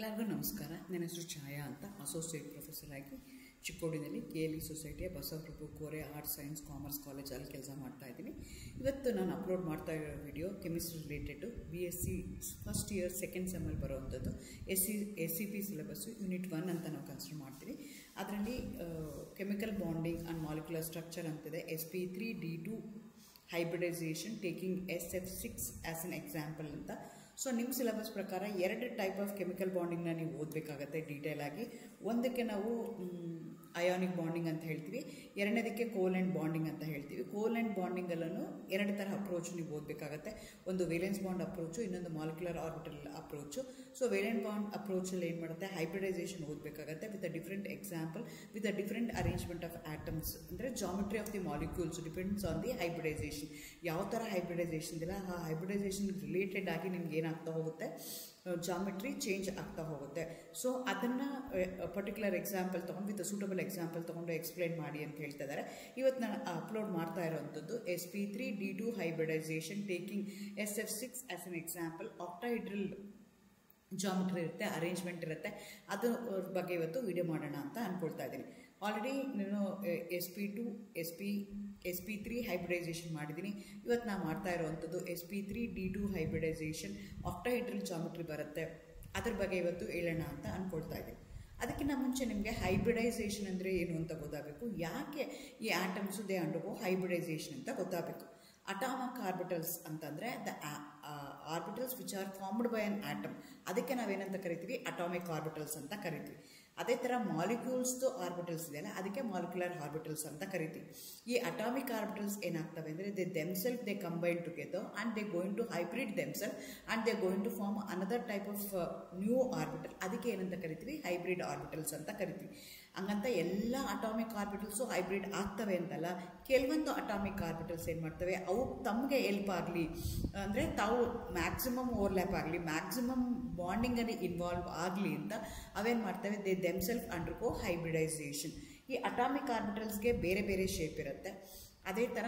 ಎಲ್ಲರಿಗೂ ನಮಸ್ಕಾರ. ನನ್ನ ಹೆಸರು ಛಾಯಾ ಅಂತ, ಅಸೋಸಿಯೇಟ್ ಪ್ರೊಫೆಸರ್ ಆಗಿ ಚಿಕ್ಕೋಡಿನಲ್ಲಿ KLE ಸೊಸೈಟಿಯ Basavaprabhu Kore arts science commerce ಕಾಲೇಜಲ್ಲಿ ಕೆಲಸ ಮಾಡ್ತಾ ಇದ್ದೀನಿ. ಇವತ್ತು ನಾನು ಅಪ್ಲೋಡ್ ಮಾಡ್ತಾ ಇರೋ video chemistry related BSc first year second ಸೆಮ್ಮಲ್ಲಿ ಬರೋವಂಥದ್ದು SCP ಸಿಲೆಬಸ್ಸು ಯೂನಿಟ್ 1 ಅಂತ ನಾವು ಕನ್ಸಿಡರ್ ಮಾಡ್ತೀವಿ. ಅದರಲ್ಲಿ chemical bonding and molecular structure ಅಂತಿದೆ. sp3d2 hybridisation taking SF6 as an example ಅಂತ. ಸೊ ನಿಮ್ಮ ಸಿಲೆಬಸ್ ಪ್ರಕಾರ 2 ಟೈಪ್ ಆಫ್ ಕೆಮಿಕಲ್ ಬಾಂಡಿಂಗ್ನ ನೀವು ಓದಬೇಕಾಗತ್ತೆ ಡೀಟೇಲ್ ಆಗಿ. ಒಂದಕ್ಕೆ ನಾವು ಅಯಾನಿಕ್ ಬಾಂಡಿಂಗ್ ಅಂತ ಹೇಳ್ತೀವಿ, ಎರಡನೇದಕ್ಕೆ ಕೋಲೆಂಟ್ ಬಾಂಡಿಂಗ್ ಅಂತ ಹೇಳ್ತೀವಿ. ಕೋಲೆಂಟ್ ಬಾಂಡಿಂಗಲ್ಲೂ 2 ಥರ ಅಪ್ರೋಚ್ ನೀವು ಓದಬೇಕಾಗತ್ತೆ. ಒಂದು ವೇಲೆನ್ಸ್ ಬಾಂಡ್ ಅಪ್ರೋಚು, ಇನ್ನೊಂದು molecular orbital approach. So valence bond ಅಪ್ರೋಚಲ್ಲಿ ಏನು ಮಾಡುತ್ತೆ, ಹೈಬ್ರಿಡೈಸೇಷನ್ ಓದಬೇಕಾಗತ್ತೆ with a different example, with a different arrangement of atoms. ಅಂದರೆ geometry of the molecules depends on the hybridisation. ಯಾವ ಥರ ಹೈಬ್ರಿಡೈಸೇಷನ್ ಇದೆಯಲ್ಲ, ಆ ಹೈಬ್ರಿಡೈಸೇಷನ್ ರಿಲೇಟೆಡ್ ಆಗಿ ನಿಮ್ಗೆ ಏನಾಗ್ತಾ ಹೋಗುತ್ತೆ, ಜಾಮೆಟ್ರಿ ಚೇಂಜ್ ಆಗ್ತಾ ಹೋಗುತ್ತೆ. ಸೊ ಅದನ್ನು ಪರ್ಟಿಕ್ಯುಲರ್ ಎಕ್ಸಾಂಪಲ್ ತೊಗೊಂಡು ವಿತ್ ಸೂಟಬಲ್ ಎಕ್ಸಾಂಪಲ್ ತೊಗೊಂಡು ಎಕ್ಸ್ಪ್ಲೈನ್ ಮಾಡಿ ಅಂತ ಹೇಳ್ತಾ ಇದ್ದಾರೆ. ಇವತ್ತು ನಾನು ಅಪ್ಲೋಡ್ ಮಾಡ್ತಾ ಇರೋವಂಥದ್ದು sp3d2 hybridisation taking SF6 as an example. Octahedral geometry ಇರುತ್ತೆ, ಅರೇಂಜ್ಮೆಂಟ್ ಇರುತ್ತೆ, ಅದ್ರ ಬಗ್ಗೆ ಇವತ್ತು ವಿಡಿಯೋ ಮಾಡೋಣ ಅಂತ ಅಂದ್ಕೊಳ್ತಾ ಇದ್ದೀನಿ. ಆಲ್ರೆಡಿ ನಾನು sp3 ಹೈಬ್ರಿಡೈಸೇಷನ್ ಮಾಡಿದ್ದೀನಿ. ಇವತ್ತು ನಾನು ಮಾಡ್ತಾ ಇರೋವಂಥದ್ದು sp3d2 ಹೈಬ್ರಿಡೈಸೇಷನ್. ಆಕ್ಟಾಹೈಡ್ರಲ್ ಜಾಮೆಟ್ರಿ ಬರುತ್ತೆ, ಅದ್ರ ಬಗ್ಗೆ ಇವತ್ತು ಹೇಳೋಣ ಅಂತ ಅಂದ್ಕೊಳ್ತಾ ಇದ್ದೀನಿ. ಅದಕ್ಕಿಂತ ಮುಂಚೆ ನಿಮಗೆ ಹೈಬ್ರಿಡೈಸೇಷನ್ ಅಂದರೆ ಏನು ಅಂತ ಗೊತ್ತಾಗಬೇಕು. ಯಾಕೆ ಈ ಆಟಮ್ಸು ದೇ ಅಂಡರ್ಗೋ ಹೈಬ್ರಿಡೈಸೇಷನ್ ಅಂತ ಗೊತ್ತಾಗಬೇಕು. ಅಟಾಮಿಕ್ ಆರ್ಬಿಟಲ್ಸ್ ಅಂತಂದರೆ the orbitals which are formed by an atom, ಅದಕ್ಕೆ ನಾವೇನಂತ ಕರಿತೀವಿ, ಅಟಾಮಿಕ್ ಆರ್ಬಿಟಲ್ಸ್ ಅಂತ ಕರಿತೀವಿ. ಅದೇ ಥರ ಮಾಲಿಕ್ಯೂಲ್ಸ್ದು ಆರ್ಬಿಟಲ್ಸ್ ಇದೆಯಲ್ಲ, ಅದಕ್ಕೆ ಮಾಲಿಕ್ಯುಲರ್ ಆರ್ಬಿಟಲ್ಸ್ ಅಂತ ಕರಿತೀವಿ. ಈ ಅಟಾಮಿಕ್ ಆರ್ಬಿಟಲ್ಸ್ ಏನಾಗ್ತವೆ ಅಂದರೆ they combine together and they going to hybrid themselves and they going to form another type of new orbital. ಅದಕ್ಕೆ ಏನಂತ ಕರಿತೀವಿ, ಹೈಬ್ರಿಡ್ ಆರ್ಬಿಟಲ್ಸ್ ಅಂತ ಕರಿತೀವಿ. ಹಂಗಂತ ಎಲ್ಲ ಅಟಾಮಿಕ್ ಆರ್ಬಿಟಲ್ಸು ಹೈಬ್ರಿಡ್ ಆಗ್ತವೆ ಅಂತಲ್ಲ. ಕೆಲವೊಂದು ಅಟಾಮಿಕ್ ಆರ್ಬಿಟಲ್ಸ್ ಏನು ಮಾಡ್ತವೆ, ಅವು ತಮಗೆ ಎಲ್ಪ್ ಆಗಲಿ, ಅಂದರೆ ತಾವು ಮ್ಯಾಕ್ಸಿಮಮ್ ಓವರ್ಲ್ಯಾಪ್ ಆಗಲಿ, ಮ್ಯಾಕ್ಸಿಮಮ್ ಬಾಂಡಿಂಗಲ್ಲಿ ಇನ್ವಾಲ್ವ್ ಆಗಲಿ ಅಂತ ಅವೇನು ಮಾಡ್ತವೆ, ದೇ ದೆಮ್ಸೆಲ್ಫ್ ಅಂಡರ್ಗೋ ಹೈಬ್ರಿಡೈಸೇಷನ್. ಈ ಅಟಾಮಿಕ್ ಆರ್ಬಿಟಲ್ಸ್ಗೆ ಬೇರೆ ಬೇರೆ ಶೇಪ್ ಇರುತ್ತೆ. ಅದೇ ಥರ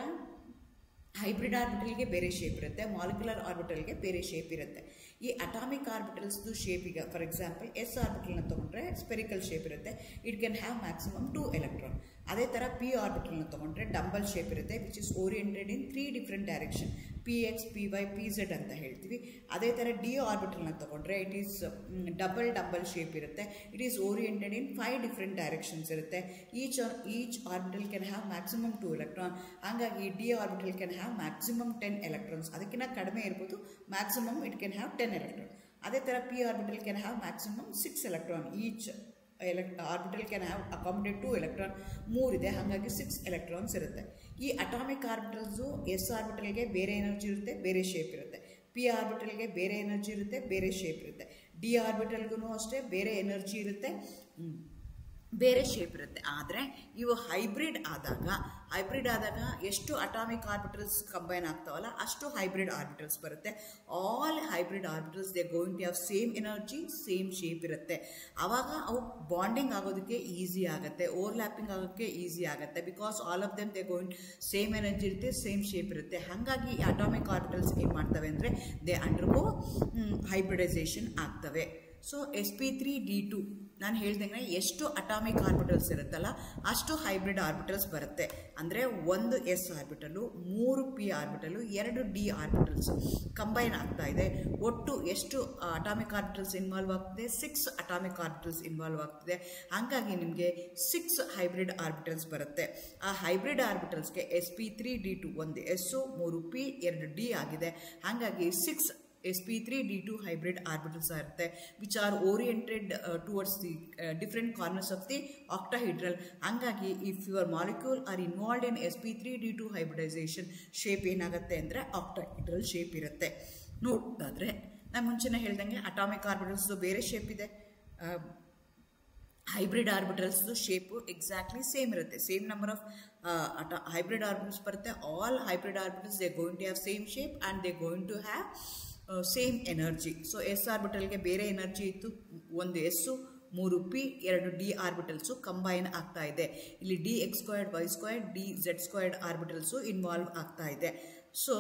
ಹೈಬ್ರಿಡ್ ಆರ್ಬಿಟಲ್ಗೆ ಬೇರೆ ಶೇಪ್ ಇರುತ್ತೆ, ಮಾಲಿಕ್ಯುಲರ್ ಆರ್ಬಿಟಲ್ಗೆ ಬೇರೆ ಶೇಪ್ ಇರುತ್ತೆ. ಈ ಅಟಾಮಿಕ್ ಆರ್ಬಿಟಲ್ಸ್ದು ಶೇಪ್, ಈಗ ಫಾರ್ ಎಕ್ಸಾಂಪಲ್ S ಆರ್ಬಿಟಲ್ನ ತೊಗೊಂಡ್ರೆ ಸ್ಪೆರಿಕಲ್ ಶೇಪ್ ಇರುತ್ತೆ, it can have maximum 2 electron. ಅದೇ ಥರ P ಆರ್ಬಿಟಲ್ನ ತೊಗೊಂಡ್ರೆ ಡಂಬಲ್ ಶೇಪ್ ಇರುತ್ತೆ, which is oriented in 3 different direction, PX, PY, PZ ಅಂತ ಹೇಳ್ತೀವಿ. ಅದೇ ಥರ D ಆರ್ಬಿಟಲ್ನ ತೊಗೊಂಡ್ರೆ ಇಟ್ ಈಸ್ ಡಬಲ್ ಶೇಪ್ ಇರುತ್ತೆ, it is oriented in 5 different directions ಇರುತ್ತೆ. Each orbital can have maximum 2 electron. ಹಾಗಾಗಿ D orbital can have maximum 10 electrons. ಅದಕ್ಕಿಂತ ಕಡಿಮೆ ಇರ್ಬೋದು, maximum it can have 10 electron. ಅದೇ ಥರ P orbital can have maximum 6 electron. Each orbital can have accommodate 2 electron. 3 ಇದೆ, ಹಾಗಾಗಿ 6 electrons ಇರುತ್ತೆ. ಈ ಅಟಾಮಿಕ್ ಆರ್ಬಿಟಲ್ಸು S ಆರ್ಬಿಟಲ್ಗೆ ಬೇರೆ ಎನರ್ಜಿ ಇರುತ್ತೆ, ಬೇರೆ ಶೇಪ್ ಇರುತ್ತೆ. P ಆರ್ಬಿಟಲ್ಗೆ ಬೇರೆ ಎನರ್ಜಿ ಇರುತ್ತೆ, ಬೇರೆ ಶೇಪ್ ಇರುತ್ತೆ. D ಆರ್ಬಿಟಲ್ಗೂ ಅಷ್ಟೇ ಬೇರೆ ಎನರ್ಜಿ ಇರುತ್ತೆ, ಬೇರೆ ಶೇಪ್ ಇರುತ್ತೆ. ಆದರೆ ಇವು ಹೈಬ್ರಿಡ್ ಆದಾಗ ಎಷ್ಟು ಅಟಾಮಿಕ್ ಆರ್ಬಿಟಲ್ಸ್ ಕಂಬೈನ್ ಆಗ್ತಾವಲ್ಲ, ಅಷ್ಟು ಹೈಬ್ರಿಡ್ ಆರ್ಬಿಟಲ್ಸ್ ಬರುತ್ತೆ. All hybrid orbitals they going to have same energy, same shape ಇರುತ್ತೆ. ಆವಾಗ ಅವು ಬಾಂಡಿಂಗ್ ಆಗೋದಕ್ಕೆ ಈಸಿ ಆಗುತ್ತೆ, ಓವರ್ಲ್ಯಾಪಿಂಗ್ ಆಗೋಕ್ಕೆ ಈಸಿ ಆಗುತ್ತೆ. Because all of them they going same energy ಇರುತ್ತೆ, ಸೇಮ್ ಶೇಪ್ ಇರುತ್ತೆ. ಹಾಗಾಗಿ ಅಟಾಮಿಕ್ ಆರ್ಬಿಟಲ್ಸ್ ಏನು ಮಾಡ್ತವೆ ಅಂದರೆ ದೇ ಅಂಡರ್ಗೋ ಹೈಬ್ರಿಡೈಸೇಷನ್ ಆಗ್ತವೆ. ಸೊ sp3d2 ನಾನು ಹೇಳ್ದಂಗೆ ಎಷ್ಟು ಅಟಾಮಿಕ್ ಆರ್ಬಿಟಲ್ಸ್ ಇರುತ್ತಲ್ಲ, ಅಷ್ಟು ಹೈಬ್ರಿಡ್ ಆರ್ಬಿಟಲ್ಸ್ ಬರುತ್ತೆ. ಅಂದರೆ 1 S orbital, 3 P orbital, 2 D orbitals combine ಆಗ್ತಾ ಇದೆ. ಒಟ್ಟು ಎಷ್ಟು ಅಟಾಮಿಕ್ ಆರ್ಬಿಟಲ್ಸ್ ಇನ್ವಾಲ್ವ್ ಆಗ್ತದೆ, 6 ಅಟಾಮಿಕ್ ಆರ್ಬಿಟಲ್ಸ್ ಇನ್ವಾಲ್ವ್ ಆಗ್ತದೆ. ಹಾಗಾಗಿ ನಿಮಗೆ 6 ಹೈಬ್ರಿಡ್ ಆರ್ಬಿಟಲ್ಸ್ ಬರುತ್ತೆ. ಆ hybrid ಆರ್ಬಿಟಲ್ಸ್ಗೆ sp3d2 1 S, 3 P, 2 D ಆಗಿದೆ. ಹಾಗಾಗಿ 6 sp3d2 hybrid orbitals ಇರುತ್ತೆ, which are oriented towards the different corners of the octahedral. ಹಾಗಾಗಿ if your molecule are involved in sp3d2 hybridization, shape ಏನಾಗುತ್ತೆ ಅಂದರೆ octahedral shape ಇರುತ್ತೆ. ನೋಡೋದಾದರೆ ನಾನು ಮುಂಚೆನೇ ಹೇಳ್ದಂಗೆ ಅಟಾಮಿಕ್ ಆರ್ಬಿಟಲ್ಸ್ದು ಬೇರೆ ಶೇಪ್ ಇದೆ, ಹೈಬ್ರಿಡ್ ಆರ್ಬಿಟಲ್ಸ್ದು ಶೇಪು ಎಕ್ಸಾಕ್ಟ್ಲಿ ಸೇಮ್ ಇರುತ್ತೆ. Same number of hybrid orbitals ಬರುತ್ತೆ. All hybrid orbitals they going to have same shape and they going to have same energy. So S ಆರ್ಬಿಟಲ್ಗೆ ಬೇರೆ ಎನರ್ಜಿ ಇತ್ತು, 1 S, 3 P, 2 D orbitals combine ಆಗ್ತಾ ಇದೆ. ಇಲ್ಲಿ dx2 y2 dz2 orbitals involve ಆಗ್ತಾ ಇದೆ. So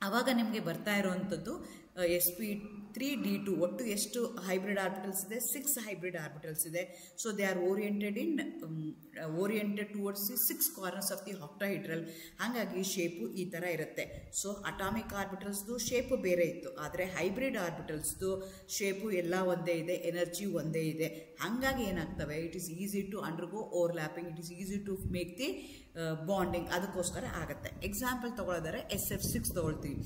ಆವಾಗ ನಿಮಗೆ ಬರ್ತಾ ಇರೋವಂಥದ್ದು 3d2 ಒಟ್ಟು ಎಷ್ಟು ಹೈಬ್ರಿಡ್ ಆರ್ಬಿಟಲ್ಸ್ ಇದೆ 6 ಹೈಬ್ರಿಡ್ ಆರ್ಬಿಟಲ್ಸ್ ಇದೆ so they are oriented towards the 6 corners of the octahedral ಹಾಗಾಗಿ ಶೇಪು ಈ ಥರ ಇರುತ್ತೆ ಸೊ ಅಟಾಮಿಕ್ ಆರ್ಬಿಟಲ್ಸ್ದು ಶೇಪು ಬೇರೆ ಇತ್ತು ಆದರೆ ಹೈಬ್ರಿಡ್ ಆರ್ಬಿಟಲ್ಸ್ದು ಶೇಪು ಎಲ್ಲ ಒಂದೇ ಇದೆ ಎನರ್ಜಿ ಒಂದೇ ಇದೆ ಹಾಗಾಗಿ ಏನಾಗ್ತವೆ it is easy to undergo overlapping it is easy to make the bonding ಅದಕ್ಕೋಸ್ಕರ ಆಗುತ್ತೆ ಎಕ್ಸಾಂಪಲ್ ತಗೊಳ್ಳೋದಾದ್ರೆ SF6 ತಗೊಳ್ತೀವಿ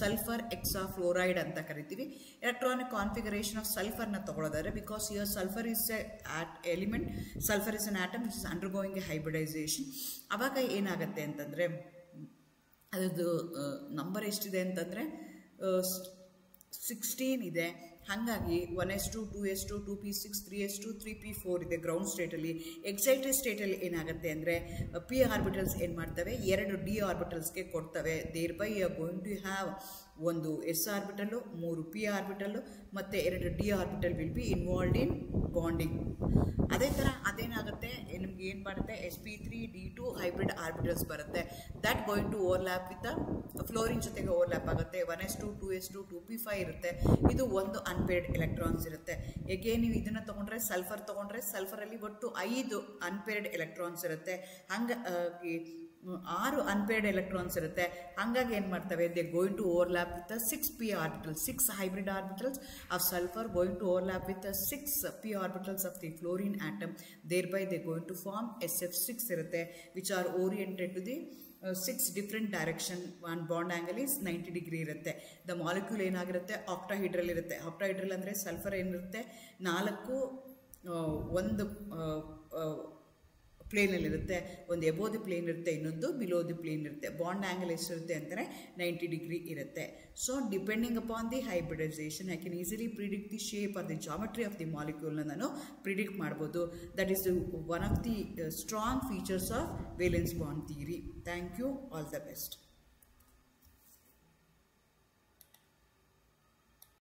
ಸಲ್ಫರ್ ಎಕ್ಸಾಫ್ಲೋರೈಡ್ ಅಂತ ಕರಿತೀವಿ ಎಲೆಕ್ಟ್ರಾನಿಕ್ ಕಾನ್ಫಿಗರೇಷನ್ ಆಫ್ ಸಲ್ಫರ್ನ ತಗೊಳ್ಳೋದಾದ್ರೆ because here sulphur is element sulphur is an atom which is undergoing a hybridisation ಆವಾಗ ಏನಾಗುತ್ತೆ ಅಂತಂದರೆ ಅದರದ್ದು ನಂಬರ್ ಎಷ್ಟಿದೆ ಅಂತಂದರೆ 16 ಇದೆ ಹಾಗಾಗಿ 1s2 2s2 2p6 3s2 3p4 ಇದೆ ಗ್ರೌಂಡ್ ಸ್ಟೇಟಲ್ಲಿ ಎಕ್ಸೈಟೆಡ್ ಸ್ಟೇಟಲ್ಲಿ ಏನಾಗುತ್ತೆ ಅಂದರೆ ಪಿ ಆರ್ಬಿಟಲ್ಸ್ ಏನು ಮಾಡ್ತವೆ 2 ಡಿ ಆರ್ಬಿಟಲ್ಸ್ಗೆ ಕೊಡ್ತವೆ there by going to have ಒಂದು ಎಸ್ ಆರ್ಬಿಟಲ್ಲು 3 ಪಿ ಆರ್ಬಿಟಲ್ಲು ಮತ್ತು 2 D orbital will be involved in bonding ಅದೇ ಥರ ಅದೇನಾಗುತ್ತೆ ನಿಮ್ಗೆ ಏನು ಮಾಡುತ್ತೆ sp3d2 ಹೈಬ್ರಿಡ್ ಆರ್ಬಿಟಲ್ಸ್ ಬರುತ್ತೆ that going to overlap with fluorine ಜೊತೆಗೆ ಓವರ್ಲ್ಯಾಪ್ ಆಗುತ್ತೆ 1s2 2s2 2p5 ಇರುತ್ತೆ ಇದು ಒಂದು ಅನ್ಪೇರ್ಡ್ ಎಲೆಕ್ಟ್ರಾನ್ಸ್ ಇರುತ್ತೆ ಏಕೆ ನೀವು ಇದನ್ನು ತೊಗೊಂಡ್ರೆ ಸಲ್ಫರಲ್ಲಿ ಒಟ್ಟು 5 ಅನ್ಪೇರ್ಡ್ ಎಲೆಕ್ಟ್ರಾನ್ಸ್ ಇರುತ್ತೆ ಹಾಗಾಗಿ 6 ಅನ್ಪೇರ್ಡ್ ಎಲೆಕ್ಟ್ರಾನ್ಸ್ ಇರುತ್ತೆ ಹಾಗಾಗಿ ಏನು ಮಾಡ್ತವೆ they going to overlap with 6 P orbitals 6 hybrid orbitals of sulphur going to overlap with 6 P orbitals of the fluorine atom there by they going to form SF6 ಇರುತ್ತೆ which are oriented to the 6 different direction one bond angle is 90 degree ಇರುತ್ತೆ the molecule ಏನಾಗಿರುತ್ತೆ octahedral ಇರುತ್ತೆ octahedral ಅಂದರೆ sulphur ಏನಿರುತ್ತೆ 4 ಒಂದು ಪ್ಲೇನಲ್ಲಿರುತ್ತೆ ಒಂದು above the plane ಇರುತ್ತೆ ಇನ್ನೊಂದು ಬಿಲೋ ದಿ ಪ್ಲೇನ್ ಇರುತ್ತೆ ಬಾಂಡ್ ಆ್ಯಂಗಲ್ ಎಷ್ಟಿರುತ್ತೆ ಅಂದರೆ 90 ಡಿಗ್ರಿ ಇರುತ್ತೆ so depending upon the hybridisation I can easily predict the shape or the geometry of the ಮಾಲಿಕ್ಯೂಲ್ನ ನಾನು ಪ್ರಿಡಿಕ್ಟ್ ಮಾಡ್ಬೋದು that is one of the strong features of valence bond theory thank you all the best